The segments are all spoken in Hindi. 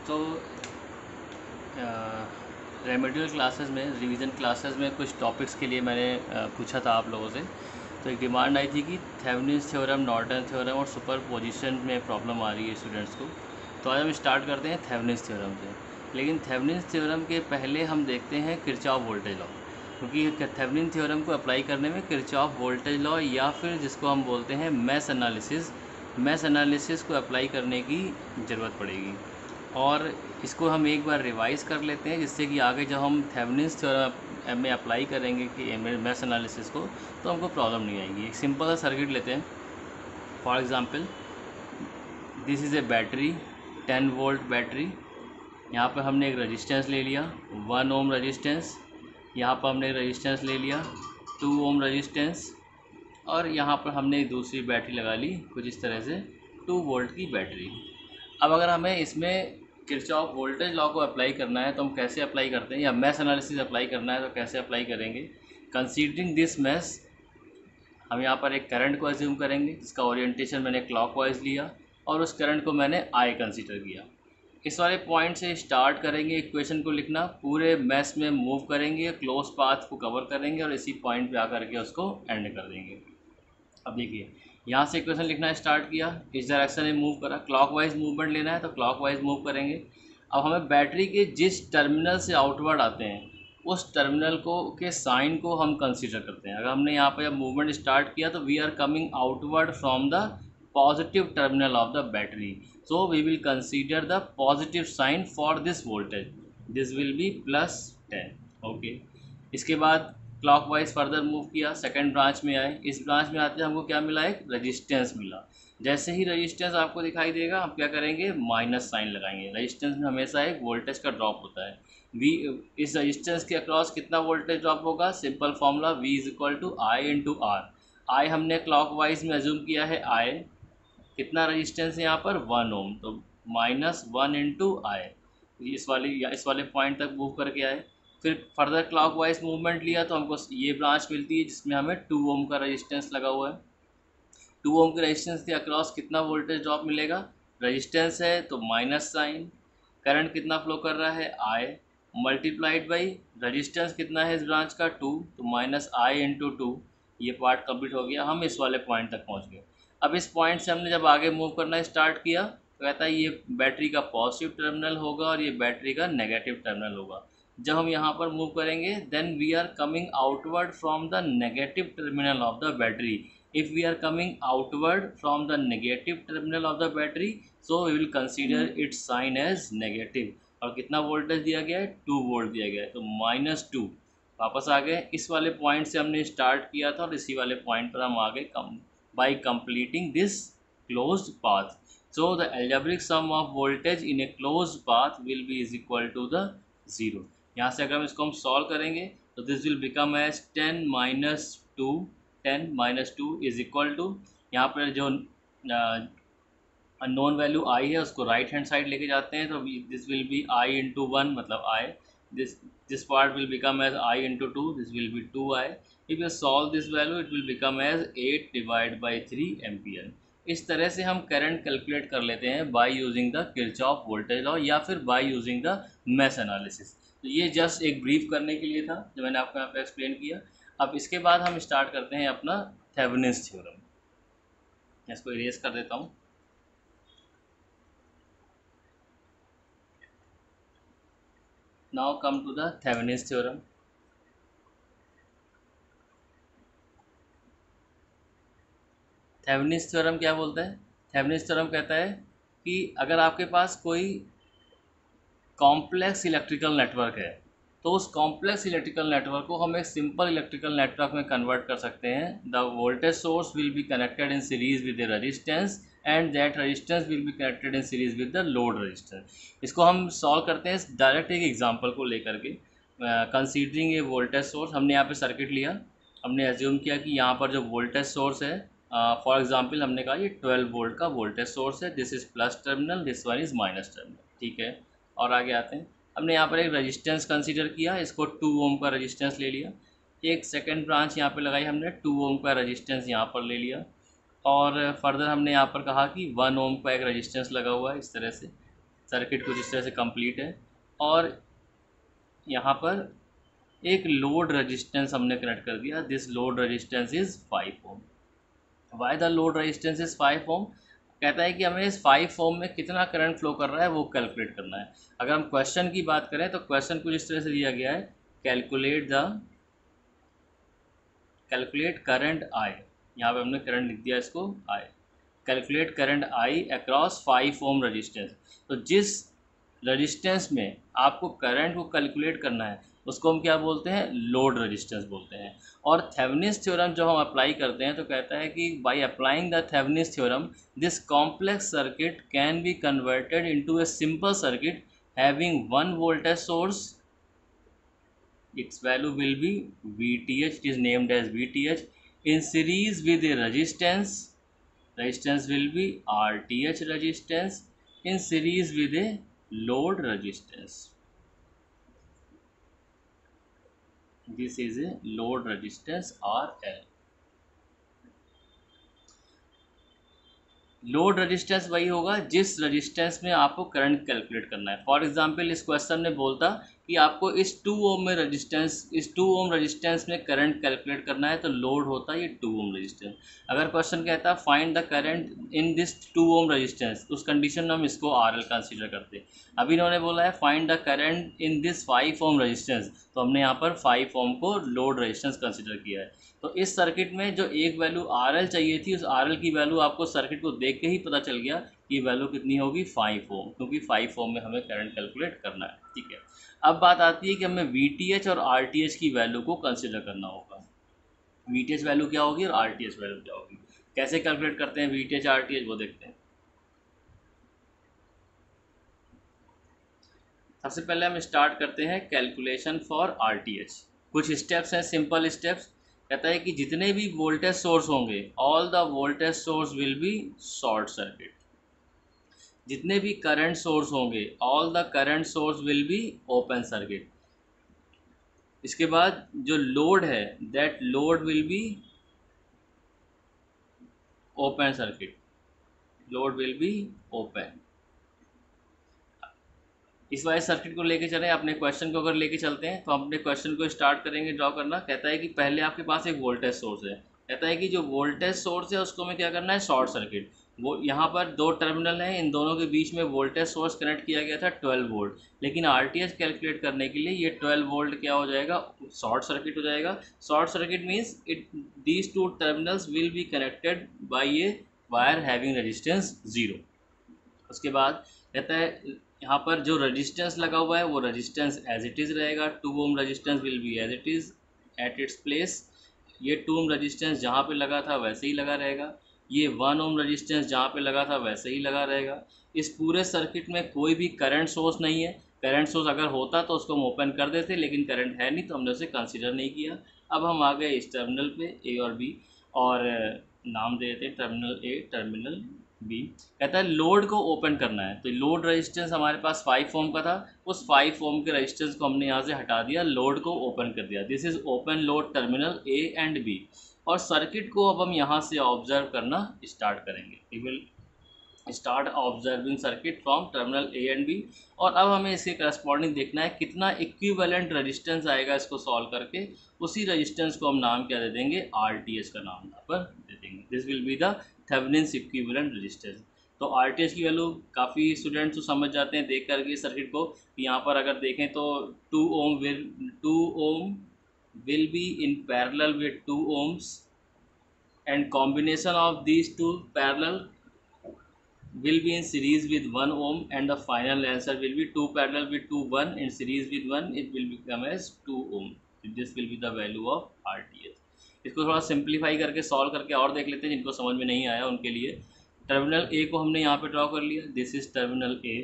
तो रेमेडियल क्लासेस में, रिवीजन क्लासेस में कुछ टॉपिक्स के लिए मैंने पूछा था आप लोगों से। तो एक डिमांड आई थी कि थेवेनिन्स थ्योरम, नॉर्टन थ्योरम और सुपरपोजिशन में प्रॉब्लम आ रही है स्टूडेंट्स को। तो आज हम स्टार्ट करते हैं थेवेनिन्स थ्योरम से। लेकिन थेवेनिन्स थ्योरम के पहले हम देखते हैं किरचॉफ वोल्टेज लॉ, क्योंकि थेवेनिन थ्योरम को अप्लाई करने में किरचॉफ वोल्टेज लॉ या फिर जिसको हम बोलते हैं मैश एनालिसिस को अप्लाई करने की ज़रूरत पड़ेगी। और इसको हम एक बार रिवाइज कर लेते हैं, जिससे कि आगे जब हम थेवेनिन्स थ्योरम में अप्लाई करेंगे कि मैश एनालिसिस को, तो हमको प्रॉब्लम नहीं आएगी। एक सिंपल सा सर्किट लेते हैं। For example, this is a battery, 10 volt battery. यहाँ पर हमने एक रेजिस्टेंस ले लिया 1 ओम रेजिस्टेंस, यहाँ पर हमने रेजिस्टेंस ले लिया 2 ओम रेजिस्टेंस, और यहाँ पर हमने एक दूसरी बैटरी लगा ली कुछ इस तरह से 2 वोल्ट की बैटरी। अब अगर हमें इसमें किरचॉफ वोल्टेज लॉ को अप्लाई करना है तो हम कैसे अप्लाई करते हैं, या मैश एनालिसिस अप्लाई करना है तो कैसे अप्लाई करेंगे। कंसीडरिंग दिस मैश, हम यहाँ पर एक करंट को एज्यूम करेंगे जिसका ओरिएंटेशन मैंने क्लॉकवाइज लिया, और उस करंट को मैंने आई कंसीडर किया। इस वाले पॉइंट से स्टार्ट करेंगे इक्वेशन को लिखना, पूरे मैश में मूव करेंगे, क्लोज पाथ को कवर करेंगे और इसी पॉइंट पे आकर के उसको एंड कर देंगे। अब देखिए, यहाँ से इक्वेशन लिखना स्टार्ट किया, इस डायरेक्शन में मूव करा, क्लॉकवाइज मूवमेंट लेना है तो क्लॉकवाइज मूव करेंगे। अब हमें बैटरी के जिस टर्मिनल से आउटवर्ड आते हैं उस टर्मिनल को के साइन को हम कंसीडर करते हैं। अगर हमने यहाँ पर मूवमेंट स्टार्ट किया तो we are coming outward from the positive terminal of the battery, so we will consider the positive sign for this voltage, this will be +10। Okay, इसके बाद क्लॉकवाइज फर्दर मूव किया, सेकंड ब्रांच में आए। इस ब्रांच में आते हमको क्या मिला, एक रेजिस्टेंस मिला। जैसे ही रेजिस्टेंस आपको दिखाई देगा हम क्या करेंगे, माइनस साइन लगाएंगे। रेजिस्टेंस में हमेशा एक वोल्टेज का ड्रॉप होता है। वी, इस रेजिस्टेंस के अक्रॉस कितना वोल्टेज ड्रॉप होगा, simple formula V = I × R। आई हमने क्लॉकवाइज में एज्यूम किया है I, कितना रेजिस्टेंस है यहाँ पर 1 ओम, तो -1 × I। इस वाले पॉइंट तक मूव करके आए। फिर फर्दर क्लॉकवाइज मूवमेंट लिया तो हमको ये ब्रांच मिलती है जिसमें हमें 2 ओम का रेजिस्टेंस लगा हुआ है। 2 ओम के रेजिस्टेंस के अक्रॉस कितना वोल्टेज ड्रॉप मिलेगा, रेजिस्टेंस है तो माइनस साइन, करंट कितना फ्लो कर रहा है I, मल्टीप्लाइड बाई रेजिस्टेंस कितना है इस ब्रांच का 2, तो -I × 2। ये पार्ट कंप्लीट हो गया, हम इस वाले पॉइंट तक पहुंच गए। अब इस पॉइंट से हमने जब आगे मूव करना स्टार्ट किया तो कहता है ये बैटरी का पॉजिटिव टर्मिनल होगा और ये बैटरी का नेगेटिव टर्मिनल होगा। जब हम यहाँ पर मूव करेंगे then we are coming outward from the negative terminal of the battery. If we are coming outward from the negative terminal of the battery, so we will consider its sign as negative. और कितना वोल्टेज दिया गया है, 2 वोल्ट दिया गया है, तो -2। वापस आ गए, इस वाले पॉइंट से हमने स्टार्ट किया था और इसी वाले पॉइंट पर हम आ गए by completing this closed path. So the algebraic sum of voltage in a closed path will be = the 0। यहाँ से अगर हम इसको सॉल्व करेंगे तो दिस विल बिकम एज 10 - 2, 10 - 2 = यहाँ पर जो अननोन वैल्यू I है उसको राइट हैंड साइड लेके जाते हैं तो दिस विल बी I × 1, मतलब I, this part will become as I × 2, this will be 2I। if you solve this value it will become as 8/3 ampere. इस तरह से हम करंट कैलकुलेट कर लेते हैं by using the Kirchhoff voltage law या फिर by using the mesh analysis. तो ये जस्ट एक ब्रीफ करने के लिए था जो मैंने आपको यहाँ पे एक्सप्लेन किया। अब इसके बाद हम स्टार्ट करते हैं अपना थेवेनिन्स थ्योरम। इसको इरेज कर देता हूँ। Now come to the Thevenin's theorem। Thevenin's theorem क्या बोलता है, थेवेनिन्स थ्योरम कहता है कि अगर आपके पास कोई कॉम्प्लेक्स इलेक्ट्रिकल नेटवर्क है तो उस कॉम्प्लेक्स इलेक्ट्रिकल नेटवर्क को हम एक सिंपल इलेक्ट्रिकल नेटवर्क में कन्वर्ट कर सकते हैं। The voltage source will be connected in series with the resistance and that resistance will be connected in series with the load resistance. इसको हम सॉल्व करते हैं डायरेक्ट एक एग्जांपल को लेकर के। कंसीडरिंग ये वोल्टेज सोर्स, हमने यहाँ पे सर्किट लिया, हमने एज्यूम किया कि यहाँ पर जो वोल्टेज सोर्स है, फॉर एग्जांपल हमने कहा ये 12 वोल्ट का वोल्टेज सोर्स है, this is plus terminal, this one is minus terminal. ठीक है, और आगे आते हैं। हमने यहाँ पर एक रेजिस्टेंस कंसीडर किया, इसको 2 ओम का रेजिस्टेंस ले लिया। एक सेकंड ब्रांच यहाँ पे लगाई हमने, 2 ओम का रेजिस्टेंस यहाँ पर ले लिया। और फर्दर हमने यहाँ पर कहा कि 1 ओम का एक रेजिस्टेंस लगा हुआ है इस तरह से। सर्किट कुछ इस तरह से कंप्लीट है, और यहाँ पर एक लोड रेजिस्टेंस हमने कनेक्ट कर दिया। This load resistance is 5 ohm. Why the load resistance is 5 ohm? कहता है कि हमें इस 5 ओम में कितना करंट फ्लो कर रहा है वो कैलकुलेट करना है। अगर हम क्वेश्चन की बात करें तो क्वेश्चन कुछ इस तरह से दिया गया है, कैलकुलेट करंट आई। यहाँ पे हमने करंट लिख दिया इसको I. Calculate current I across 5 ohm resistance. तो जिस रजिस्टेंस में आपको करंट को कैलकुलेट करना है उसको हम क्या बोलते हैं? लोड रेजिस्टेंस बोलते हैं। और थेवेनिन्स थ्योरम जब हम अप्लाई करते हैं तो कहता है कि by applying the Thevenin's theorem this complex circuit can be converted into a simple circuit having one voltage source. Its value will be VTH, it is named as VTH, in series with a resistance will be RTH resistance in series with a load resistance. This is a load resistance RL. Load resistance वही होगा जिस रेजिस्टेंस में आपको करंट कैलकुलेट करना है। फॉर एग्जांपल इस क्वेश्चन में बोलता कि आपको इस 2 ओम में इस 2 ओम रेजिस्टेंस में करंट कैलकुलेट करना है तो लोड होता है ये 2 ओम रेजिस्टेंस। अगर क्वेश्चन कहता है find the current in this 2 ohm resistance, उस कंडीशन में हम इसको RL कंसीडर करते हैं। अभी इन्होंने बोला है find the current in this 5 ohm resistance, तो हमने यहाँ पर 5 ओम को लोड रेजिस्टेंस कंसीडर किया है। तो इस सर्किट में जो एक वैल्यू RL चाहिए थी, उस RL की वैल्यू आपको सर्किट को देख के ही पता चल गया कि वैल्यू कितनी होगी 5 ओम, क्योंकि 5 ओम में हमें करंट कैलकुलेट करना है। ठीक है, अब बात आती है कि हमें VTH और RTH की वैल्यू को कंसिडर करना होगा। VTH वैल्यू क्या होगी और RTH वैल्यू क्या होगी, कैसे कैलकुलेट करते हैं VTH RTH वो देखते हैं। सबसे पहले हम स्टार्ट करते हैं कैलकुलेशन फॉर RTH। कुछ स्टेप्स हैं, सिंपल स्टेप्स। कहता है कि जितने भी वोल्टेज सोर्स होंगे all the voltage source will be short circuit. जितने भी करंट सोर्स होंगे all the current source will be open circuit. इसके बाद जो लोड है that load will be open circuit, load will be open. इस वाले सर्किट को लेके चलें, अपने क्वेश्चन को अगर लेके चलते हैं तो हम अपने क्वेश्चन को स्टार्ट करेंगे ड्रॉ करना। कहता है कि पहले आपके पास एक वोल्टेज सोर्स है। कहता है कि जो वोल्टेज सोर्स है उसको हमें क्या करना है? Short circuit. वो यहाँ पर 2 टर्मिनल हैं, इन दोनों के बीच में वोल्टेज सोर्स कनेक्ट किया गया था 12 वोल्ट, लेकिन RTH कैलकुलेट करने के लिए ये 12 वोल्ट क्या हो जाएगा? शॉर्ट सर्किट हो जाएगा। Short circuit means these 2 terminals will be connected by a wire having resistance 0। उसके बाद कहता है यहाँ पर जो रेजिस्टेंस लगा हुआ है वो रेजिस्टेंस एज इट इज़ रहेगा। 2 ohm resistance will be as it is at its place. ये 2 ओम रेजिस्टेंस जहाँ पे लगा था वैसे ही लगा रहेगा। ये 1 ओम रेजिस्टेंस जहाँ पे लगा था वैसे ही लगा रहेगा। इस पूरे सर्किट में कोई भी करंट सोर्स नहीं है। करंट सोर्स अगर होता तो उसको हम ओपन कर देते, लेकिन करंट है नहीं तो हमने उसे कंसिडर नहीं किया। अब हम आ गए इस टर्मिनल पे A और B, और नाम दे देते टर्मिनल A टर्मिनल B। कहता है लोड को ओपन करना है, तो लोड रेजिस्टेंस हमारे पास 5 ओम का था, उस 5 ओम के रेजिस्टेंस को हमने यहाँ से हटा दिया, लोड को ओपन कर दिया। This is open load terminal A and B। और सर्किट को अब हम यहाँ से ऑब्जर्व करना स्टार्ट करेंगे। We will start observing circuit from terminal A and B। और अब हमें इसके करस्पॉन्डिंग देखना है कितना इक्विवेलेंट रेजिस्टेंस आएगा इसको सॉल्व करके। उसी रेजिस्टेंस को हम नाम क्या दे देंगे? RTH का नाम यहाँ पर दे देंगे। This will be the Thevenin's equivalent resistance. तो RTH की वैल्यू काफ़ी स्टूडेंट्स तो समझ जाते हैं देख करके सर्किट को। यहाँ पर अगर देखें तो 2 ओम will be in parallel with 2 ohms and combination of these two parallel will be in series with 1 ohm, and the final answer will be 2 parallel with 2 1 in series with 1, it will become as 2 ohm. This will be the value of RTH. इसको थोड़ा सिंप्लीफाई करके सॉल्व करके और देख लेते हैं जिनको समझ में नहीं आया उनके लिए। टर्मिनल A को हमने यहाँ पे ड्रॉ कर लिया, this is terminal A।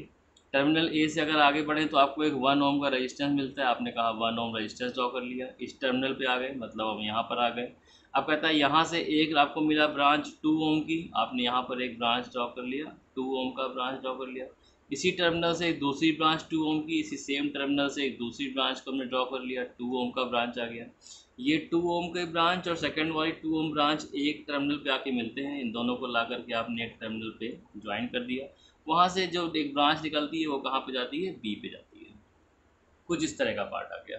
Terminal A से अगर आगे बढ़ें तो आपको एक 1 ओम का रेजिस्टेंस मिलता है, आपने कहा 1 ओम रेजिस्टेंस ड्रॉ कर लिया। इस टर्मिनल पे आ गए, मतलब हम यहाँ पर आ गए। अब कहता है यहाँ से एक आपको मिला ब्रांच 2 ओम की, आपने यहाँ पर एक ब्रांच ड्रॉ कर लिया, 2 ओम का ब्रांच ड्रॉ कर लिया। इसी टर्मिनल से एक दूसरी ब्रांच 2 ओम की, इसी सेम टर्मिनल से एक दूसरी ब्रांच को हमने ड्रॉ कर लिया, 2 ओम का ब्रांच आ गया। ये 2 ओम की ब्रांच और सेकंड वाली 2 ओम ब्रांच एक टर्मिनल पे आके मिलते हैं, इन दोनों को ला करके आपने एक टर्मिनल पे ज्वाइन कर दिया। वहाँ से जो एक ब्रांच निकलती है वो कहाँ पे जाती है, बी पे जाती है। कुछ इस तरह का पार्ट आ गया।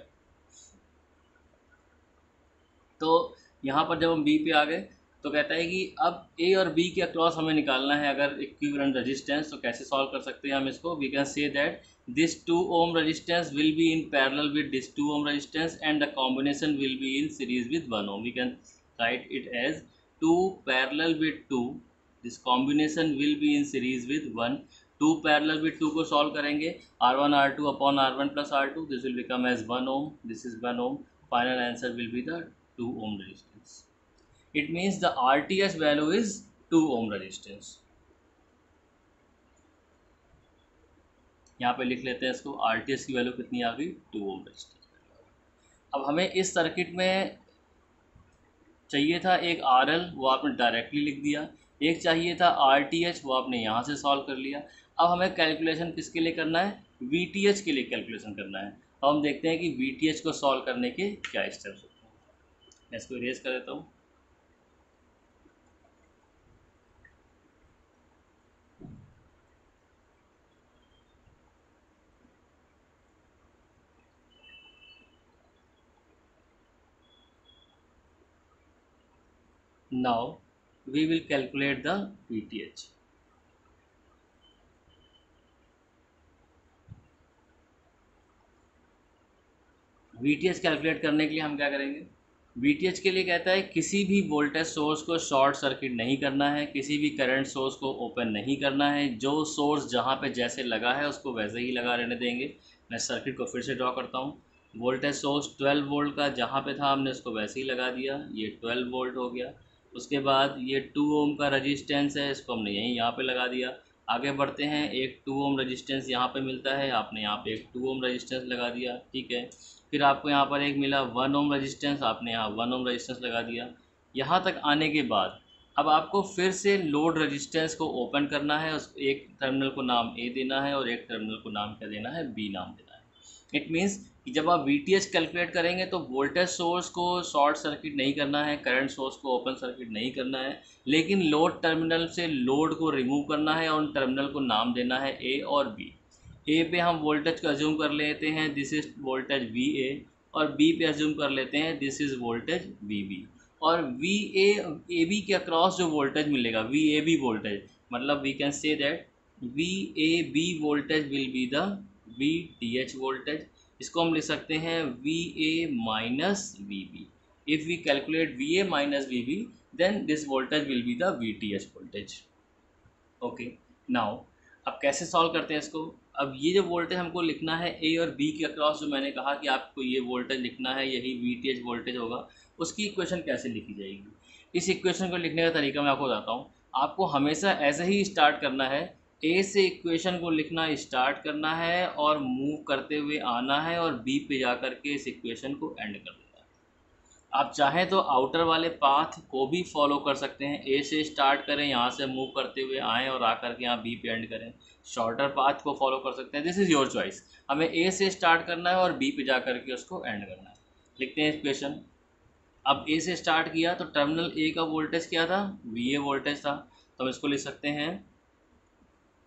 तो यहाँ पर जब हम बी पे आ गए तो कहता है कि अब ए और बी के अक्रॉस हमें निकालना है अगर इक्विवेलेंट रेजिस्टेंस, तो कैसे सॉल्व कर सकते हैं हम इसको। We can say that this 2 ohm resistance will be in parallel with this 2 ohm resistance and the combination will be in series with 1 ohm. We can write it as 2 parallel with 2, this combination will be in series with 1। 2 parallel with 2 को सॉल्व करेंगे, R1 R2 upon R1 plus R2, this will become as 1 ohm, this is 1 Om. Final answer will be the 2 ohm resistance. It means the RTH value is 2 ohm resistance. यहाँ पे लिख लेते हैं इसको, RTH की वैल्यू कितनी आ गई, 2 ohm resistance। अब हमें इस सर्किट में चाहिए था एक RL, वो आपने डायरेक्टली लिख दिया। एक चाहिए था RTH, वो आपने यहाँ से सॉल्व कर लिया। अब हमें कैलकुलेशन किसके लिए करना है, VTH के लिए कैलकुलेशन करना है। अब हम देखते हैं कि VTH को सॉल्व करने के क्या स्टेप्स। मैं इसको इरेज कर देता हूँ। Now we will calculate the VTH. VTH calculate करने के लिए हम क्या करेंगे, VTH के लिए कहता है किसी भी वोल्टेज सोर्स को शॉर्ट सर्किट नहीं करना है, किसी भी करंट सोर्स को ओपन नहीं करना है, जो सोर्स जहाँ पे जैसे लगा है उसको वैसे ही लगा रहने देंगे। मैं सर्किट को फिर से ड्रॉ करता हूँ। वोल्टेज सोर्स 12 वोल्ट का जहाँ पे था हमने उसको वैसे ही लगा दिया, ये 12 वोल्ट हो गया। उसके बाद ये 2 ओम का रजिस्टेंस है, इसको हमने यहाँ पे लगा दिया। आगे बढ़ते हैं, एक 2 ओम रजिस्टेंस यहाँ पे मिलता है, आपने यहाँ पे एक 2 ओम रजिस्टेंस लगा दिया, ठीक है। फिर आपको यहाँ पर एक मिला 1 ओम रजिस्टेंस, आपने यहाँ 1 ओम रजिस्टेंस लगा दिया। यहाँ तक आने के बाद अब आपको फिर से लोड रजिस्टेंस को ओपन करना है, उस एक टर्मिनल को नाम ए देना है और एक टर्मिनल को नाम क्या देना है, बी नाम देना है। इट मीन्स कि जब आप VTH कैलकुलेट करेंगे तो वोल्टेज सोर्स को शॉर्ट सर्किट नहीं करना है, करंट सोर्स को ओपन सर्किट नहीं करना है, लेकिन लोड टर्मिनल से लोड को रिमूव करना है और उन टर्मिनल को नाम देना है ए और बी। ए पे हम वोल्टेज को अज्यूम कर लेते हैं दिस इज वोल्टेज VA, और बी पे अज्यूम कर लेते हैं दिस इज वोल्टेज VB। और VA के अक्रॉस जो वोल्टेज मिलेगा, VAB वोल्टेज, मतलब we can say that VAB voltage will be the VTH voltage. इसको हम लिख सकते हैं VA minus VB। If we calculate VA minus VB then this voltage will be the VTH voltage. Okay, now अब कैसे सॉल्व करते हैं इसको। अब ये जो वोल्टेज हमको लिखना है ए और बी के अक्रॉस, जो मैंने कहा कि आपको ये वोल्टेज लिखना है, यही VTH वोल्टेज होगा, उसकी इक्वेशन कैसे लिखी जाएगी। इस इक्वेशन को लिखने का तरीका मैं आपको बताता हूँ। आपको हमेशा ऐसे ही स्टार्ट करना है, ए से इक्वेशन को लिखना स्टार्ट करना है और मूव करते हुए आना है और बी पे जा कर के इस इक्वेशन को एंड कर देना है। आप चाहें तो आउटर वाले पाथ को भी फॉलो कर सकते हैं, ए से स्टार्ट करें, यहाँ से मूव करते हुए आएँ और आकर के यहाँ बी पे एंड करें। शॉर्टर पाथ को फॉलो कर सकते हैं, दिस इज़ योर चॉइस। हमें ए से स्टार्ट करना है और बी पे जा कर के उसको एंड करना है। लिखते हैं इक्वेशन। अब ए से स्टार्ट किया तो टर्मिनल ए का वोल्टेज क्या था, VA वोल्टेज था, तो हम इसको लिख सकते हैं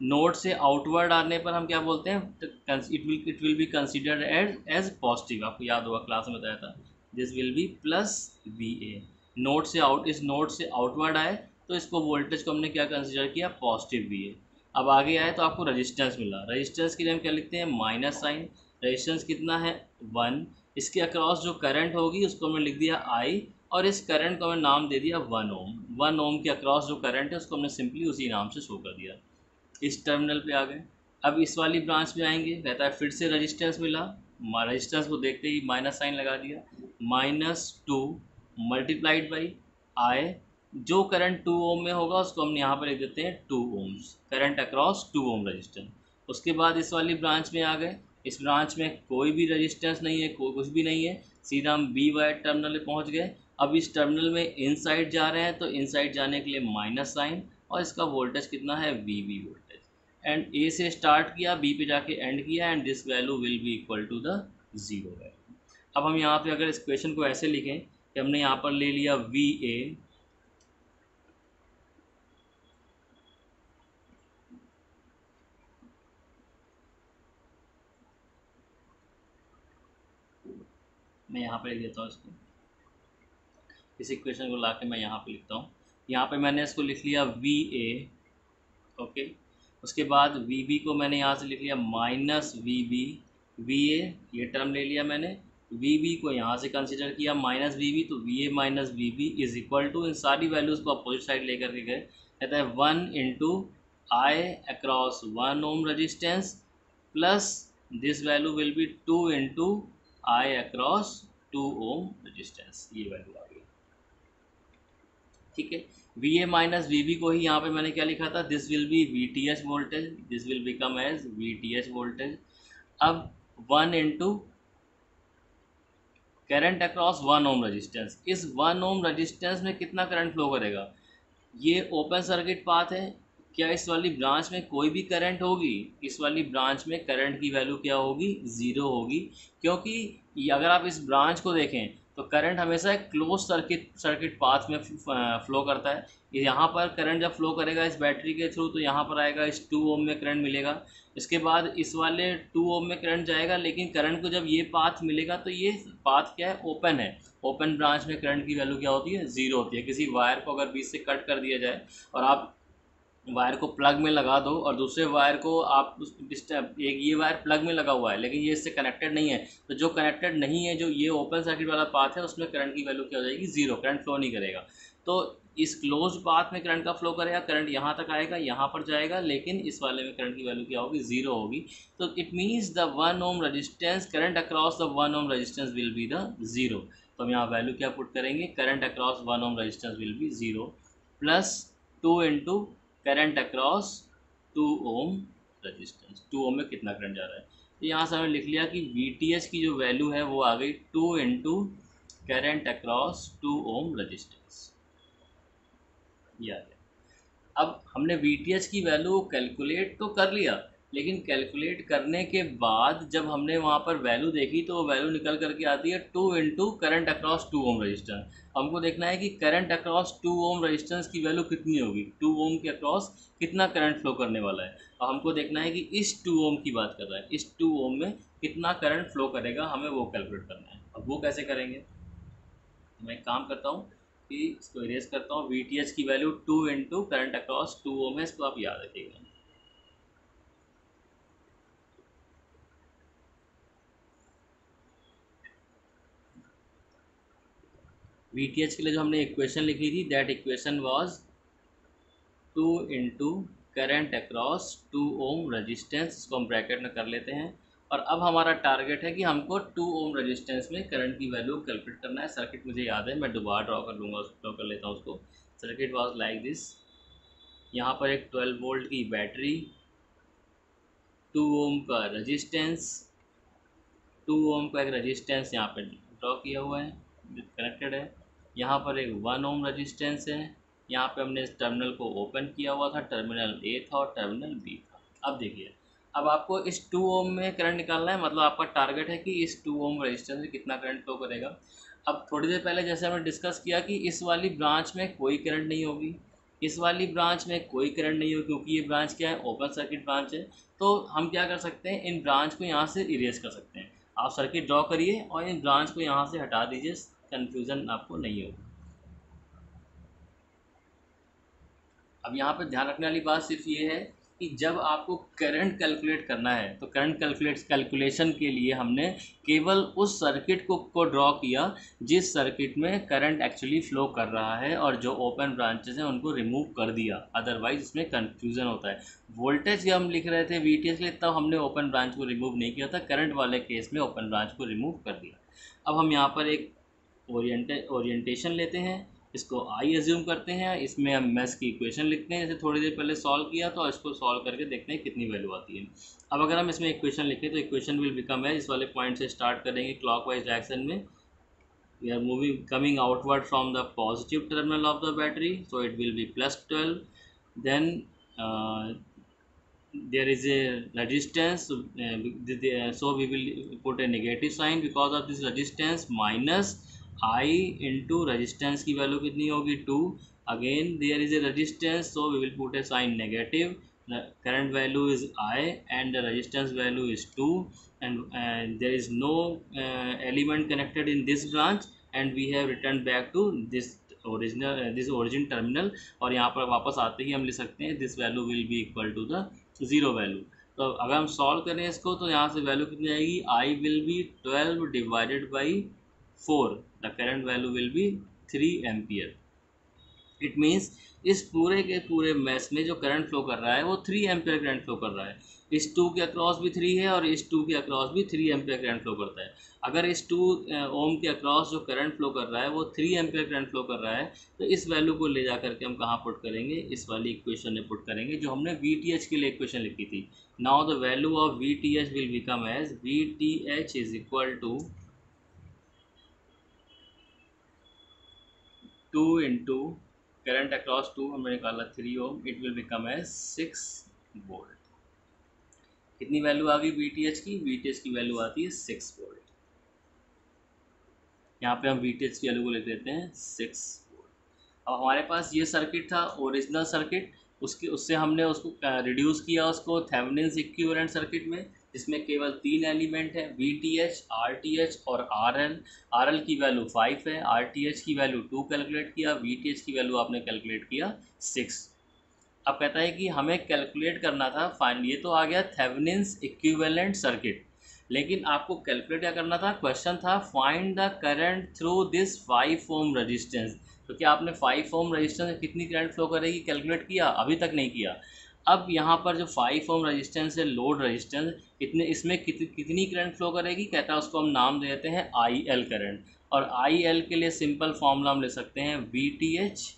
नोड से आउटवर्ड आने पर हम क्या बोलते हैं, it will be considered as positive. आपको याद होगा क्लास में बताया था, this will be plus VA। Node से आउट, इस नोड से आउटवर्ड आए तो इसको वोल्टेज को हमने क्या कंसिडर किया, पॉजिटिव VA। अब आगे आए तो आपको रेजिस्टेंस मिला, रेजिस्टेंस के लिए हम क्या लिखते हैं, माइनस साइन। रेजिस्टेंस कितना है, 1। इसके अक्रॉस जो करंट होगी उसको हमने लिख दिया I, और इस करंट को हमने नाम दे दिया 1 ओम। 1 ओम के अक्रॉस जो करंट है उसको हमने सिंपली उसी नाम से शो कर दिया। इस टर्मिनल पे आ गए। अब इस वाली ब्रांच में आएंगे, कहता है फिर से रेजिस्टेंस मिला, रेजिस्टेंस को देखते ही माइनस साइन लगा दिया, -2 मल्टीप्लाइड बाई I। जो करंट 2 ओम में होगा उसको हम यहाँ पर लिख देते हैं 2 ohms, current across 2 ohm resistance. उसके बाद इस वाली ब्रांच में आ गए, इस ब्रांच में कोई भी रेजिस्टेंस नहीं है, कोई कुछ भी नहीं है, सीधा हम बी वाई टर्मिनल में पहुँच गए। अब इस टर्मिनल में इनसाइड जा रहे हैं तो इनसाइड जाने के लिए माइनस साइन, और इसका वोल्टेज कितना है, VB वोल्टेज। एंड ए से स्टार्ट किया, बी पे जाके एंड किया, and this value will be equal to the zero value. अब हम यहाँ पे अगर इस क्वेश्चन को ऐसे लिखें कि हमने यहाँ पर ले लिया वी ए, मैं यहाँ पर लिख देता हूँ इसको, इस इक्वेशन को ला के मैं यहाँ पे लिखता हूँ। यहाँ पे मैंने इसको लिख लिया वी ए, ओके। उसके बाद वी बी को मैंने यहाँ से लिख लिया minus V B, V A ये टर्म ले लिया मैंने, वी बी को यहाँ से कंसिडर किया माइनस वी बी, तो V A minus V B is equal to, इन सारी वैल्यूज़ को अपोजिट साइड लेकर के गए, कहता है 1 into I across 1 ohm resistance plus this value will be 2 into I across 2 ohm resistance, ये वैल्यू आ गई। ठीक है, V A minus V B को ही यहाँ पे मैंने क्या लिखा था, this will be V T H voltage, this will become as V T H voltage. अब 1 into current across 1 ohm resistance, इस 1 ओम रजिस्टेंस में कितना करंट फ्लो करेगा, ये ओपन सर्किट पाथ है, क्या इस वाली ब्रांच में कोई भी करंट होगी, इस वाली ब्रांच में करंट की वैल्यू क्या होगी, ज़ीरो होगी, क्योंकि अगर आप इस ब्रांच को देखें तो करंट हमेशा एक क्लोज सर्किट पाथ में फ्लो करता है। यहाँ पर करंट जब फ्लो करेगा इस बैटरी के थ्रू तो यहाँ पर आएगा, इस 2 ओम में करंट मिलेगा, इसके बाद इस वाले 2 ओम में करंट जाएगा, लेकिन करंट को जब ये पाथ मिलेगा तो ये पाथ क्या है, ओपन है, ओपन ब्रांच में करंट की वैल्यू क्या होती है, ज़ीरो होती है। किसी वायर को अगर बीच से कट कर दिया जाए और आप वायर को प्लग में लगा दो और दूसरे वायर को आप एक ये वायर प्लग में लगा हुआ है लेकिन ये इससे कनेक्टेड नहीं है, तो जो कनेक्टेड नहीं है, जो ये ओपन सर्किट वाला पाथ है, उसमें करंट की वैल्यू क्या हो जाएगी, ज़ीरो, करंट फ्लो नहीं करेगा। तो इस क्लोज पाथ में करंट का फ्लो करेगा, करंट यहाँ तक आएगा, यहाँ पर जाएगा, लेकिन इस वाले में करंट की वैल्यू क्या होगी, ज़ीरो होगी। तो it means the 1 ohm resistance, current across the 1 ohm resistance will be the zero. तो हम यहाँ वैल्यू क्या पुट करेंगे, current across 1 ohm resistance will be zero plus 2 into current across 2 ohm resistance, 2 ओम में कितना करंट जा रहा है। तो यहाँ से हमने लिख लिया कि वी टी एच की जो वैल्यू है वो आ गई 2 into current across 2 ohm resistance, ये आ गया। अब हमने वी टी एच की वैल्यू कैलकुलेट तो कर लिया, लेकिन कैलकुलेट करने के बाद जब हमने वहाँ पर वैल्यू देखी तो वो वैल्यू निकल करके आती है 2 into current across 2 ohm resistance. हमको देखना है कि करंट अक्रॉस 2 ओम रजिस्टेंस की वैल्यू कितनी होगी, 2 ओम के अक्रॉस कितना करंट फ्लो करने वाला है, और हमको देखना है कि इस 2 ओम की बात कर रहा है, इस 2 ओम में कितना करंट फ्लो करेगा, हमें वो कैलकुलेट करना है। अब वो कैसे करेंगे, मैं एक काम करता हूँ कि इसको इरेज करता हूँ, वी टी एच की वैल्यू 2 इंटू करंट अक्रॉस 2 ओम है, इसको आप याद रखिएगा। वी टी एच के लिए जो हमने इक्वेशन लिखी थी, that equation was 2 into current across 2 ohm resistance, इसको हम ब्रैकेट में कर लेते हैं। और अब हमारा टारगेट है कि हमको 2 ओम रजिस्टेंस में करंट की वैल्यू कैलकुलेट करना है। सर्किट मुझे याद है, मैं दोबारा ड्रॉ कर लूँगा, ड्रॉ कर लेता हूँ उसको। सर्किट वाज लाइक दिस, यहाँ पर एक 12 वोल्ट की बैटरी, 2 ओम का रजिस्टेंस, 2 ओम का एक रजिस्टेंस यहाँ पे ड्रॉ किया हुआ है, कनेक्टेड है। यहाँ पर एक 1 ओम रजिस्टेंस है, यहाँ पे हमने इस टर्मिनल को ओपन किया हुआ था, टर्मिनल ए था और टर्मिनल बी था। अब देखिए, अब आपको इस 2 ओम में करंट निकालना है, मतलब आपका टारगेट है कि इस 2 ओम रजिस्टेंस में कितना करंट फ्लो करेगा। अब थोड़ी देर पहले जैसे हमने डिस्कस किया कि इस वाली ब्रांच में कोई करंट नहीं होगी, इस वाली ब्रांच में कोई करंट नहीं होगी, क्योंकि ये ब्रांच क्या है, ओपन सर्किट ब्रांच है। तो हम क्या कर सकते हैं, इन ब्रांच को यहाँ से इरेज कर सकते हैं। आप सर्किट ड्रॉ करिए और इन ब्रांच को यहाँ से हटा दीजिए, कन्फ्यूज़न आपको नहीं होगी। अब यहाँ पर ध्यान रखने वाली बात सिर्फ ये है कि जब आपको करंट कैलकुलेट करना है तो करंट कैलकुलेशन के लिए हमने केवल उस सर्किट को ड्रॉ किया जिस सर्किट में करंट एक्चुअली फ्लो कर रहा है, और जो ओपन ब्रांचेस हैं उनको रिमूव कर दिया, अदरवाइज इसमें कन्फ्यूज़न होता है। वोल्टेज हम लिख रहे थे वी टी एच के लिए, तब हमने ओपन ब्रांच को रिमूव नहीं किया था, करंट वाले केस में ओपन ब्रांच को रिमूव कर दिया। अब हम यहाँ पर एक ओरिएंटेशन लेते हैं, इसको आई एज्यूम करते हैं, इसमें हम मैथ्स की इक्वेशन लिखते हैं, जैसे थोड़ी देर पहले सॉल्व किया, तो इसको सॉल्व करके देखते हैं कितनी वैल्यू आती है। अब अगर हम इसमें इक्वेशन लिखें तो इक्वेशन विल बिकम है, इस वाले पॉइंट से स्टार्ट करेंगे क्लॉकवाइज डायरेक्शन में, we are moving coming outward from the positive terminal of the battery, so it will be +12, then there is a resistance, so we will put a negative sign because of this resistance, minus I into resistance की वैल्यू कितनी होगी 2, again there is a resistance, so we will put a sign negative, the current value is I and the resistance value is 2, and there is no element connected in this branch, and we have returned back to this origin terminal, और यहाँ पर वापस आते ही हम लिख सकते हैं this value will be equal to the zero value. तो अगर हम सॉल्व करें इसको तो यहाँ से वैल्यू कितनी आएगी, I will be 12 divided by 4, the current value will B 3 ampere. It means इस पूरे के पूरे मैश में जो करंट फ्लो कर रहा है वो 3 एम्पियर करंट फ्लो कर रहा है, इस 2 के अक्रॉस भी 3 है और इस 2 के अक्रॉस भी 3 एम्पियर करंट फ्लो करता है। अगर इस 2 ओम के अक्रॉस जो करंट फ्लो कर रहा है वो 3 एम्पियर करंट फ्लो कर रहा है, तो इस वैल्यू को ले जा करके हम कहाँ पुट करेंगे, इस वाली इक्वेशन में पुट करेंगे जो हमने VTH के लिए इक्वेशन लिखी थी। Now the value of VTH will become as VTH is equal to 2 into current across 2 हमने निकाला 3 ohm, it will become as 6 volt. कितनी वैल्यू आ गई VTH की, VTH की वैल्यू आती है 6 वोल्ट। यहाँ पे हम VTH की वैल्यू को लिख देते हैं 6 वोल्ट। अब हमारे पास ये सर्किट था ओरिजिनल सर्किट, उससे हमने उसको रिड्यूस किया उसको थेवेनिन्स इक्विवेलेंट सर्किट में, जिसमें केवल 3 एलिमेंट है VTH, RTH और RL। RL की वैल्यू 5 है, RTH की वैल्यू 2 कैलकुलेट किया, VTH की वैल्यू आपने कैलकुलेट किया 6। अब कहता है कि हमें कैलकुलेट करना था फाइनल, ये तो आ गया थेवेनिन्स इक्विवेलेंट सर्किट, लेकिन आपको कैलकुलेट क्या करना था, क्वेश्चन था find the current through this 5 ohm resistance. तो क्या आपने 5 ओम रेजिस्टेंस में कितनी करंट फ्लो करेगी कैलकुलेट किया, अभी तक नहीं किया। अब यहाँ पर जो 5 ओम रेजिस्टेंस है लोड रेजिस्टेंस, इसमें कितनी करंट फ्लो करेगी, कहता है उसको हम नाम दे देते हैं IL करंट, और IL के लिए सिंपल फॉर्मूला हम ले सकते हैं VTH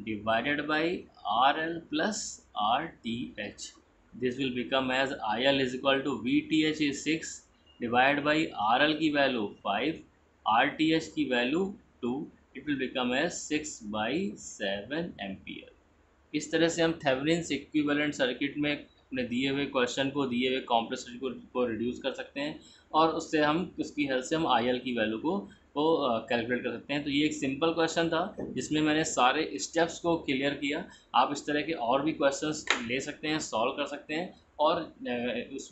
divided by RL plus RTH. This will become as IL is equal to VTH is 6 divided by RL की वैल्यू 5, RTH की value 2, it will become as 6 by 7 ampere. इस तरह से हम थेवेनिन्स इक्विवेलेंट सर्किट में अपने दिए हुए क्वेश्चन को, दिए हुए कॉम्प्लेक्स सर्किट को रिड्यूस कर सकते हैं, और उससे हम उसकी हेल्प से हम IL की वैल्यू को कैलकुलेट कर सकते हैं। तो ये एक सिंपल क्वेश्चन था जिसमें मैंने सारे स्टेप्स को क्लियर किया। आप इस तरह के और भी क्वेश्चंस ले सकते हैं, सॉल्व कर सकते हैं, और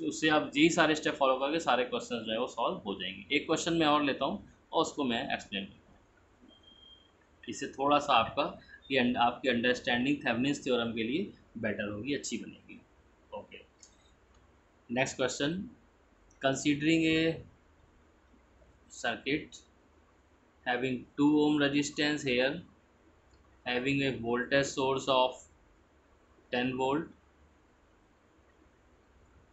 उससे आप यही सारे स्टेप फॉलो करके सारे क्वेश्चंस जो है वो सॉल्व हो जाएंगे। एक क्वेश्चन मैं और लेता हूँ और उसको मैं एक्सप्लेन करता हूँ, इससे थोड़ा सा आपकी अंडरस्टैंडिंग थेवेनिन्स थ्योरम के लिए बेटर होगी, अच्छी बनेगी। Okay, next question, considering A circuit having 2 ohm resistance here, having a voltage source of 10 volt,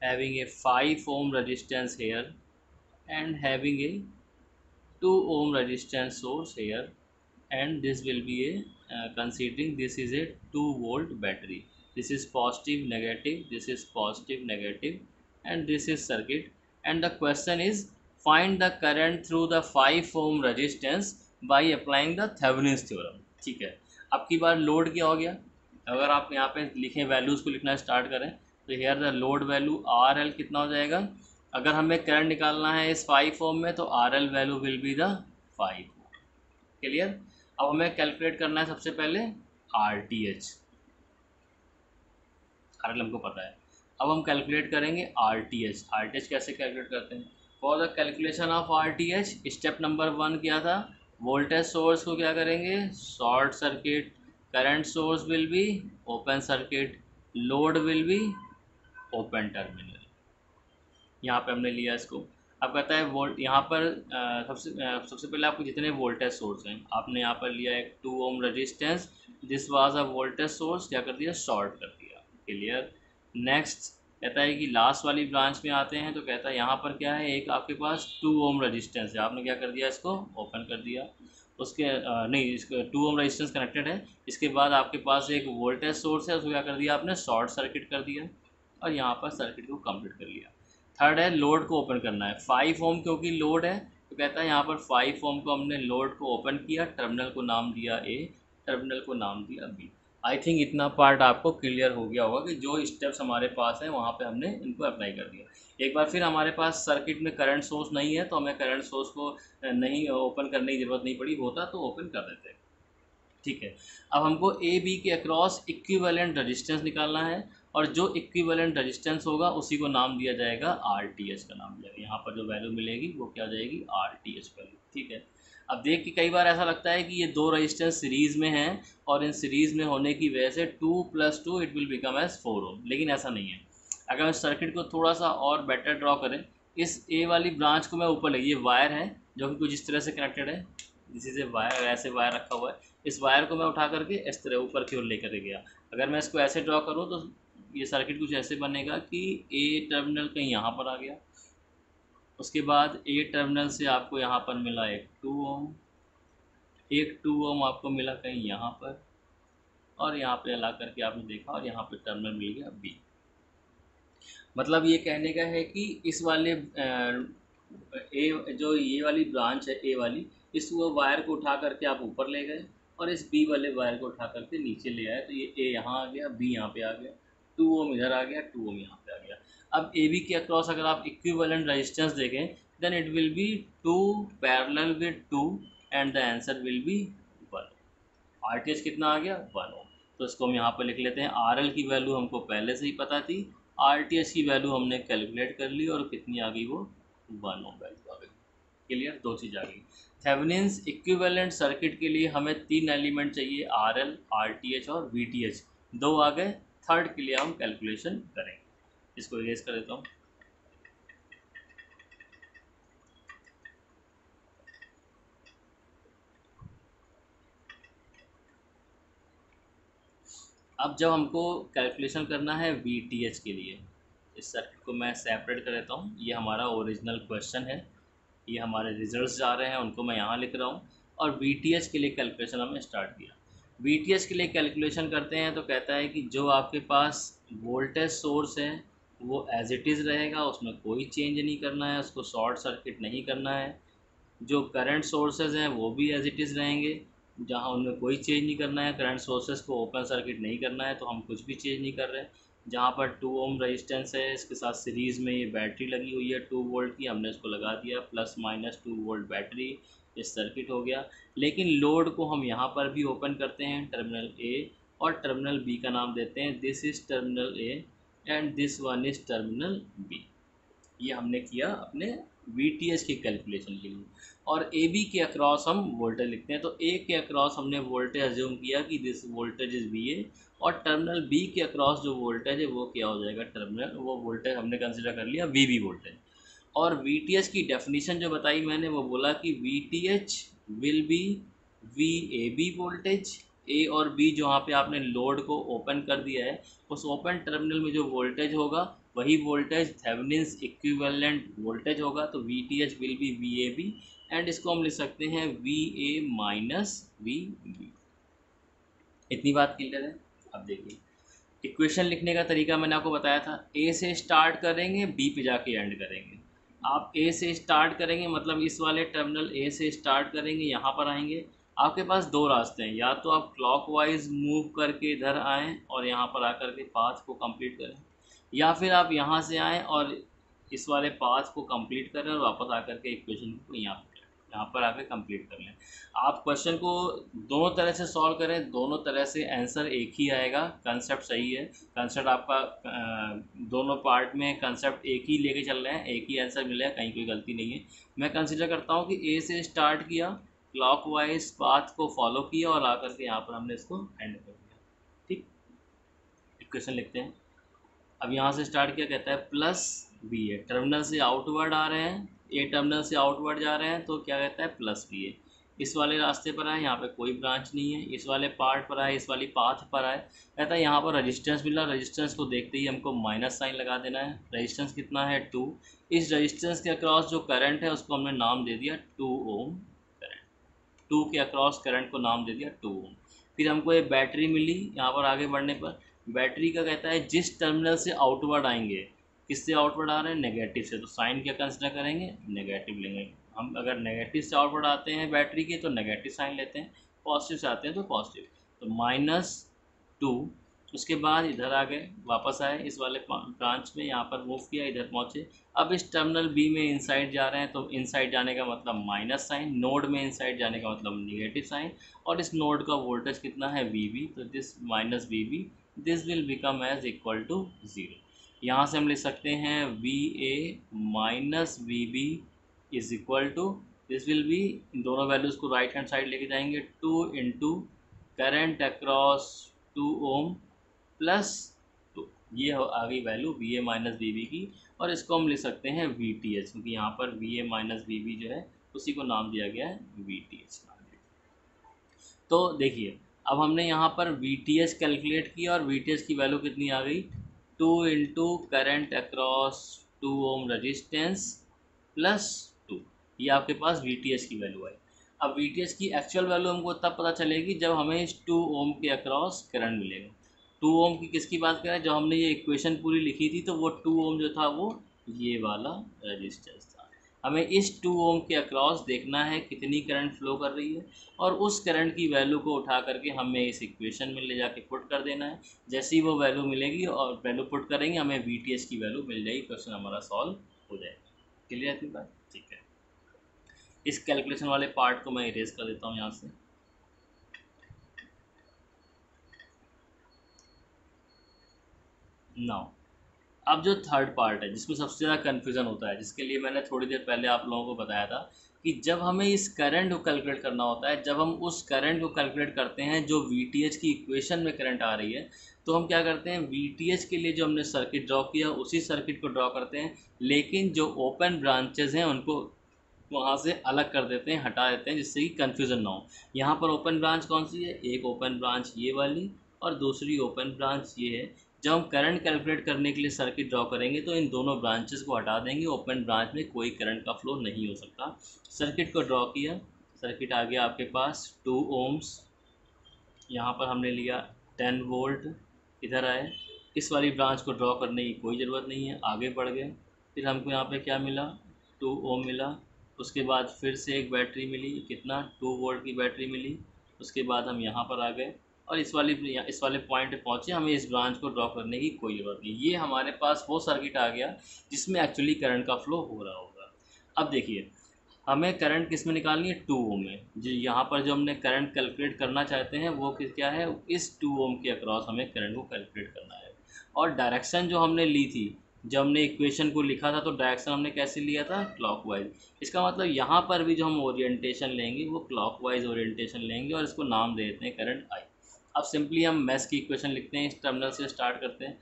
having a 5 ohm resistance here, and having a 2 ohm resistance source here, and this will be a considering this is a 2 volt battery, this is positive negative, this is positive negative, and this is circuit, and the question is find the current through the 5 ohm resistance by applying the Thevenin's theorem। ठीक है, अब की बार लोड क्या हो गया, अगर आप यहाँ पे लिखें वैल्यूज़ को लिखना स्टार्ट करें तो here the load value RL कितना हो जाएगा, अगर हमें करंट निकालना है इस 5 ओम में तो RL value will be the 5 ohm. Clear. अब हमें कैलकुलेट करना है सबसे पहले RTH, RL हमको पता है, अब हम कैलकुलेट करेंगे RTH। RTH कैसे कैलकुलेट करते हैं, for the calculation of RTH step number 1 क्या था, वोल्टेज सोर्स को क्या करेंगे short circuit, current source will be open circuit, load will be open terminal. यहाँ पे हमने लिया इसको। अब कहता है वोल्ट, यहाँ पर सबसे पहले आपको जितने वोल्टेज सोर्स हैं आपने यहाँ पर लिया एक 2 ohm resistance, this was a voltage source, क्या कर दिया शॉर्ट कर दिया। क्लियर। नेक्स्ट कहता है कि लास्ट वाली ब्रांच में आते हैं तो कहता है यहाँ पर क्या है, एक आपके पास 2 ओम रेजिस्टेंस है, आपने क्या कर दिया इसको ओपन कर दिया, उसके नहीं इसको 2 ओम रेजिस्टेंस कनेक्टेड है, इसके बाद आपके पास एक वोल्टेज सोर्स है उसको क्या कर दिया आपने शॉर्ट सर्किट कर दिया, और यहाँ पर सर्किट को कंप्लीट कर लिया। थर्ड है लोड को ओपन करना है, 5 ओम क्योंकि लोड है तो कहता है यहाँ पर 5 ओम को हमने लोड को ओपन किया, टर्मिनल को नाम दिया A, टर्मिनल को नाम दिया B। आई थिंक इतना पार्ट आपको क्लियर हो गया होगा कि जो स्टेप्स हमारे पास हैं वहाँ पे हमने इनको अप्लाई कर दिया। एक बार फिर हमारे पास सर्किट में करंट सोर्स नहीं है तो हमें करंट सोर्स को नहीं ओपन करने की ज़रूरत नहीं पड़ी, होता तो ओपन कर देते। ठीक है, अब हमको ए बी के अक्रॉस इक्विवेलेंट रेजिस्टेंस निकालना है, और जो इक्विवेलेंट रेजिस्टेंस होगा उसी को नाम दिया जाएगा आर टी एच का नाम दिया जाएगा। यहाँ पर जो वैल्यू मिलेगी वो क्या हो जाएगी, आर टी एच वैल्यू। ठीक है, अब देख के कई बार ऐसा लगता है कि ये दो रेजिस्टेंस सीरीज़ में हैं और इन सीरीज़ में होने की वजह से 2 + 2 इट विल बिकम एज 4 ओम, लेकिन ऐसा नहीं है। अगर हम सर्किट को थोड़ा सा और बेटर ड्रॉ करें, इस ए वाली ब्रांच को मैं ऊपर ले, ये वायर है जो कि कुछ इस तरह से कनेक्टेड है, इसी से वायर, ऐसे वायर रखा हुआ है, इस वायर को मैं उठा करके इस तरह ऊपर की ओर लेकर गया। अगर मैं इसको ऐसे ड्रॉ करूँ तो ये सर्किट कुछ ऐसे बनेगा कि ए टर्मिनल कहीं यहाँ पर आ गया, उसके बाद ए टर्मिनल से आपको यहाँ पर मिला एक 2 ओम, एक 2 ओम आपको मिला कहीं यहाँ पर, और यहाँ पे ला करके आपने देखा और यहाँ पे टर्मिनल मिल गया बी। मतलब ये कहने का है कि इस वाले ए जो ये वाली ब्रांच है ए वाली, इस वो वायर को उठा करके आप ऊपर ले गए और इस बी वाले वायर को उठा करके नीचे ले आए, तो ये ए यहाँ आ गया, बी यहाँ पे आ गया, 2 ओम इधर आ गया, 2 ओम यहाँ पे आ गया। अब ए बी के अक्रॉस अगर आप इक्विवेलेंट रेजिस्टेंस देखें, then it will be 2 parallel with 2 and the answer will be 1। R T H कितना आ गया, 1 ओम। तो इसको हम यहाँ पर लिख लेते हैं, आर एल की वैल्यू हमको पहले से ही पता थी, आर टी एच की वैल्यू हमने कैलकुलेट कर ली और कितनी आ गई, वो 1 ओम वैल्यू आ गई। क्लियर, दो चीज़ आ गई। थेवेनिन्स इक्विवेलेंट सर्किट के लिए हमें 3 एलिमेंट चाहिए, R L, are T H और वी टी एच। 2 आ गए, थर्ड के लिए हम कैलकुलेशन करेंगे। इसको इरेज कर देता हूँ। अब जब हमको कैलकुलेशन करना है वी टी एच के लिए, इस सर्किट को मैं सेपरेट कर देता हूँ। ये हमारा ओरिजिनल क्वेश्चन है, ये हमारे रिजल्ट्स जा रहे हैं, उनको मैं यहाँ लिख रहा हूँ। और वी टी एच के लिए कैलकुलेशन हमने स्टार्ट किया। वी टी एच के लिए कैलकुलेशन करते हैं तो कहता है कि जो आपके पास वोल्टेज सोर्स है वो एज इट इज़ रहेगा, उसमें कोई चेंज नहीं करना है, उसको शॉर्ट सर्किट नहीं करना है। जो करंट सोर्सेज हैं वो भी एज इट इज़ रहेंगे, जहाँ उनमें कोई चेंज नहीं करना है। करंट सोर्सेज को ओपन सर्किट नहीं करना है, तो हम कुछ भी चेंज नहीं कर रहे हैं। जहाँ पर 2 ओम रेजिस्टेंस है, इसके साथ सीरीज़ में ये बैटरी लगी हुई है 2 वोल्ट की, हमने इसको लगा दिया, +- 2 वोल्ट बैटरी, इस सर्किट हो गया। लेकिन लोड को हम यहाँ पर भी ओपन करते हैं, टर्मिनल ए और टर्मिनल बी का नाम देते हैं, this is terminal A and this one is terminal B. ये हमने किया अपने वी टी एच के कैलकुलेशन के लिए। और ए बी के अक्रॉस हम वोल्टेज लिखते हैं, तो ए के अक्रॉस हमने वोल्टेज अज्यूम किया कि this voltage is V A, और टर्मिनल बी के अक्रॉस जो वोल्टेज है वो क्या हो जाएगा, टर्मिनल, वो वोल्टेज हमने कंसिडर कर लिया वी बी वोल्टेज। और वी टी एच की डेफिनेशन जो बताई मैंने, वो बोला कि V T H will be V A B voltage. A और बी जहाँ पे आपने लोड को ओपन कर दिया है, उस ओपन टर्मिनल में जो वोल्टेज होगा वही वोल्टेज थेवेनिन्स इक्विवेलेंट वोल्टेज होगा, तो V T H will be V A B, and इसको हम लिख सकते हैं V A minus V B. इतनी बात क्लियर है। अब देखिए, इक्वेशन लिखने का तरीका मैंने आपको बताया था, ए से स्टार्ट करेंगे, बी पे जाके एंड करेंगे। आप ए से स्टार्ट करेंगे मतलब इस वाले टर्मिनल ए से स्टार्ट करेंगे, यहाँ पर आएंगे। आपके पास दो रास्ते हैं, या तो आप क्लॉकवाइज मूव करके इधर आएँ और यहाँ पर आकर के पाथ को कंप्लीट करें, या फिर आप यहाँ से आएँ और इस वाले पाथ को कंप्लीट करें और वापस आकर के इक्वेशन को यहाँ पर आकर कंप्लीट कर लें। आप क्वेश्चन को दोनों तरह से सॉल्व करें, दोनों तरह से आंसर एक ही आएगा। कंसेप्ट सही है, कंसेप्ट आपका दोनों पार्ट में कंसेप्ट एक ही लेके चल रहे हैं, एक ही आंसर मिलेगा, कहीं कोई गलती नहीं है। मैं कंसिडर करता हूँ कि ए से स्टार्ट किया, क्लॉकवाइज पाथ को फॉलो किया और आकर के यहाँ पर हमने इसको एंड कर दिया। ठीक, इक्वेशन लिखते हैं। अब यहाँ से स्टार्ट किया, कहता है प्लस बी ए, टर्मिनल से आउटवर्ड आ रहे हैं, ए टर्मिनल से आउटवर्ड जा रहे हैं, तो क्या कहता है प्लस बी ए। इस वाले रास्ते पर आए, यहाँ पे कोई ब्रांच नहीं है, इस वाले पार्ट पर आए, इस वाली पाथ पर आए, कहता है यहाँ पर रेजिस्टेंस मिला, रेजिस्टेंस को देखते ही हमको माइनस साइन लगा देना है। रेजिस्टेंस कितना है, 2। इस रेजिस्टेंस के अक्रॉस जो करंट है उसको हमने नाम दे दिया 2 ओम करंट। 2 के अक्रॉस करंट को नाम दे दिया 2 ओम। फिर हमको ये बैटरी मिली, यहाँ पर आगे बढ़ने पर बैटरी का कहता है जिस टर्मिनल से आउटवर्ड आएंगे, किससे आउटवर्ड आ रहे हैं, नेगेटिव से, तो साइन क्या कंसिडर करेंगे, नेगेटिव लेंगे। हम अगर नेगेटिव से आउटवर्ड आते हैं बैटरी के तो नेगेटिव साइन लेते हैं, पॉजिटिव से आते हैं तो पॉजिटिव। तो माइनस 2। उसके बाद इधर आ गए, वापस आए इस वाले ब्रांच में, यहाँ पर मूव किया, इधर पहुँचे। अब इस टर्मिनल बी में इनसाइड जा रहे हैं, तो इनसाइड जाने का मतलब माइनस साइन, नोड में इनसाइड जाने का मतलब निगेटिव साइन, और इस नोड का वोल्टेज कितना है VB, तो this minus VB, this will become as equal to 0। यहाँ से हम लिख सकते हैं VA minus VB is equal to, this will be, इन दोनों वैल्यूज़ को राइट हैंड साइड लेके जाएंगे, 2 into current across 2 ohm plus 2, ये आ गई वैल्यू VA माइनस VB की, और इसको हम लिख सकते हैं VTH, क्योंकि यहाँ पर VA माइनस VB जो है उसी को नाम दिया गया है VTH नाम दिया। तो देखिए अब हमने यहाँ पर VTH कैलकुलेट किया और VTH की वैल्यू कितनी आ गई, 2 into current across 2 ohm resistance plus 2, ये आपके पास VTH की वैल्यू आई। अब VTH की एक्चुअल वैल्यू हमको तब पता चलेगी जब हमें इस 2 ओम के अक्रॉस करंट मिलेगा। 2 ओम की किसकी बात करें, जब हमने ये इक्वेशन पूरी लिखी थी तो वो 2 ओम जो था वो ये वाला रजिस्टेंस था। हमें इस 2 ओम के अक्रॉस देखना है कितनी करंट फ्लो कर रही है, और उस करंट की वैल्यू को उठा करके हमें इस इक्वेशन में ले जाके पुट कर देना है। जैसे ही वो वैल्यू मिलेगी और वैल्यू पुट करेंगे, हमें VTH की वैल्यू मिल जाएगी, क्वेश्चन हमारा सॉल्व हो जाएगा। क्लियर है बात? ठीक है, इस कैलकुलेशन वाले पार्ट को मैं इरेज कर देता हूँ यहाँ से। नाउ अब जो थर्ड पार्ट है जिसमें सबसे ज़्यादा कन्फ्यूज़न होता है, जिसके लिए मैंने थोड़ी देर पहले आप लोगों को बताया था कि जब हमें इस करंट को कैलकुलेट करना होता है, जब हम उस करंट को कैलकुलेट करते हैं जो VTH की इक्वेशन में करंट आ रही है, तो हम क्या करते हैं, VTH के लिए जो हमने सर्किट ड्रॉ किया उसी सर्किट को ड्रॉ करते हैं, लेकिन जो ओपन ब्रांचेज हैं उनको वहाँ से अलग कर देते हैं, हटा देते हैं, जिससे कि कन्फ्यूज़न ना हो। यहाँ पर ओपन ब्रांच कौन सी है, एक ओपन ब्रांच ये वाली और दूसरी ओपन ब्रांच ये है। जब हम करंट कैलकुलेट करने के लिए सर्किट ड्रॉ करेंगे तो इन दोनों ब्रांचेस को हटा देंगे, ओपन ब्रांच में कोई करंट का फ्लो नहीं हो सकता। सर्किट को ड्रॉ किया, सर्किट आ गया आपके पास 2 ओम्स, यहाँ पर हमने लिया 10 वोल्ट, इधर आए, इस वाली ब्रांच को ड्रॉ करने की कोई ज़रूरत नहीं है, आगे बढ़ गए। फिर हमको यहाँ पे क्या मिला, 2 ओम मिला। उसके बाद फिर से एक बैटरी मिली, कितना, 2 वोल्ट की बैटरी मिली। उसके बाद हम यहाँ पर आ गए और इस वाले पॉइंट पे पहुँचे, हमें इस ब्रांच को ड्रॉ करने की कोई ज़रूरत नहीं। ये हमारे पास वो सर्किट आ गया जिसमें एक्चुअली करंट का फ्लो हो रहा होगा। अब देखिए हमें करंट किस में निकालनी है, 2 ओम में। जो यहाँ पर जो हमने करंट कैलकुलेट करना चाहते हैं वो क्या है, इस 2 ओम के अक्रॉस हमें करंट को कैलकुलेट करना है। और डायरेक्शन जो हमने ली थी, जब हमने इक्वेशन को लिखा था तो डायरेक्शन हमने कैसे लिया था, क्लॉकवाइज। इसका मतलब यहाँ पर भी जो हम ओरिएंटेशन लेंगे वो क्लॉकवाइज ओरिएंटेशन लेंगे और इसको नाम दे देते हैं करंट आई। अब सिंपली हम मैश की इक्वेशन लिखते हैं, इस टर्मिनल से स्टार्ट करते हैं,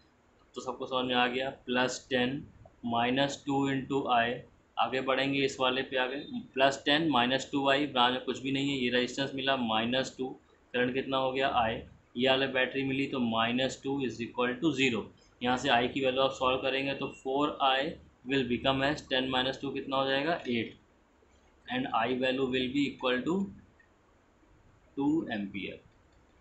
तो सबको समझ में आ गया। +10 -2 इंटू आई, आगे बढ़ेंगे इस वाले पे, आगे +10 -2i, ब्रांच में कुछ भी नहीं है, ये रेजिस्टेंस मिला -2, करंट कितना हो गया I, ये वाले बैटरी मिली तो -2 इज इक्वल टू 0। यहाँ से I की वैल्यू आप सॉल्व करेंगे तो 4i विल बिकम एज 10 - 2 कितना हो जाएगा 8, and I value will be equal to 2 ampere.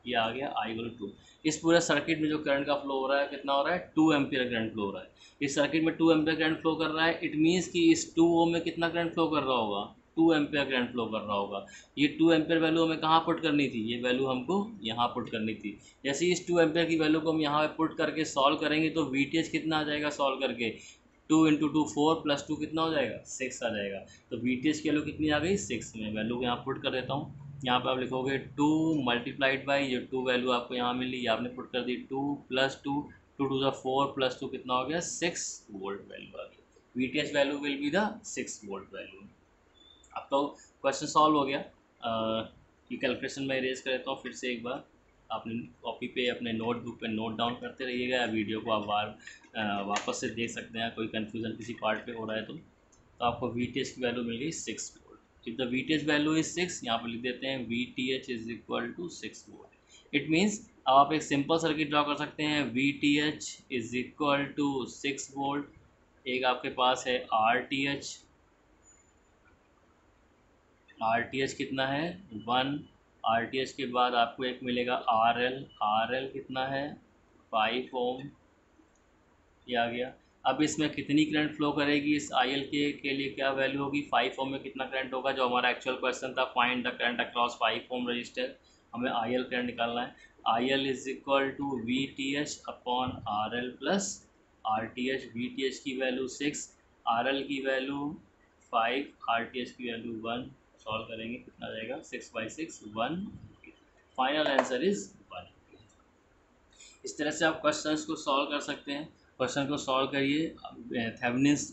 ये आ गया I वैल्यू 2। इस पूरे सर्किट में जो करंट का फ्लो हो रहा है कितना हो रहा है, 2 एम्पियर करंट फ्लो हो रहा है। इस सर्किट में 2 एम्पियर करंट फ्लो कर रहा है, इट मीन्स कि इस 2 ओम में कितना करंट फ्लो कर रहा होगा, 2 एम्पियर करंट फ्लो कर रहा होगा। ये 2 एम्पियर वैल्यू हमें कहाँ पुट करनी थी, ये वैल्यू हमको यहाँ पुट करनी थी। जैसे इस 2 एम्पियर की वैल्यू को हम यहाँ पे पुट करके सॉल्व करेंगे तो VTH कितना आ जाएगा सॉल्व करके, 2 इंटू 2 4 + 2 कितना हो जाएगा 6 आ जाएगा। तो VTH की वैल्यू कितनी आ गई 6 में, वैल्यू को यहाँ पुट कर देता हूँ। यहाँ पे आप लिखोगे 2 मल्टीप्लाइड बाई ये 2 वैल्यू आपको यहाँ मिली, ये आपने पुट कर दी 2 + 2, 2 टू द 4 + 2 कितना हो गया 6 वोल्ट वैल्यू आ गई। VTH value will be the 6 volt value. अब तो क्वेश्चन सॉल्व हो गया। ये कैलकुलेशन मैं इरेज कर देता हूँ फिर से एक बार, अपने कॉपी पे अपने नोटबुक पे नोट डाउन करते रहिएगा, वीडियो को आप वापस से देख सकते हैं, कोई कन्फ्यूज़न किसी पार्ट पे हो रहा है तो आपको VTH की वैल्यू मिल गई 6 volt. If the VTH value is 6, यहाँ पर लिख देते हैं VTH is equal to 6 volt. It means अब आप एक सिंपल सर्किट ड्रॉ कर सकते हैं, VTH is equal to 6 volt. एक आपके पास है RTH कितना है 1, RTH के बाद आपको एक मिलेगा RL कितना है 5 ओम, ये आ गया। अब इसमें कितनी करंट फ्लो करेगी, इस IL के लिए क्या वैल्यू होगी, 5 ओम में कितना करंट होगा, जो हमारा एक्चुअल क्वेश्चन था, find the current across 5 ohm resistor. हमें आई एल करंट निकालना है। I L is equal to V T H upon R L plus R T H. V T H की वैल्यू 6, आर एल की वैल्यू 5, आर टी एच की वैल्यू 1। सॉल्व करेंगे कितना आ जाएगा, 6/6 1। Final answer is 1। इस तरह से आप क्वेश्चंस को सॉल्व कर सकते हैं। क्वेश्चन को सॉल्व करिए थेवेनिन्स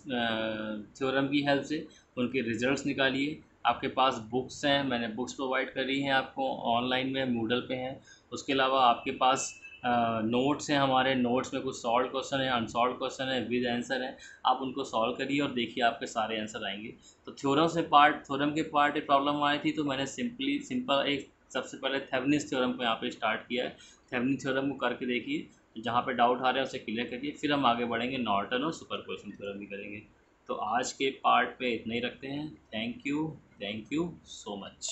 थ्योरम की हेल्प से, उनके रिजल्ट्स निकालिए। आपके पास बुक्स हैं, मैंने बुक्स प्रोवाइड करी हैं आपको, ऑनलाइन में मूडल पे हैं। उसके अलावा आपके पास नोट्स हैं, हमारे नोट्स में कुछ सॉल्व क्वेश्चन है, अनसॉल्व क्वेश्चन है, विद आंसर है। आप उनको सॉल्व करिए और देखिए आपके सारे आंसर आएंगे। तो थ्योरम के पार्ट एक प्रॉब्लम आई थी, तो मैंने सिंपल एक सबसे पहले थेवेनिन्स थ्योरम को यहाँ पे स्टार्ट किया है। थेवेनिन थ्योरम को करके देखिए, जहाँ पे डाउट आ रहे हैं उसे क्लियर करिए, फिर हम आगे बढ़ेंगे, नॉर्टन और सुपरपोजिशन थ्योरम भी करेंगे। तो आज के पार्ट पे इतना ही रखते हैं। Thank you so much.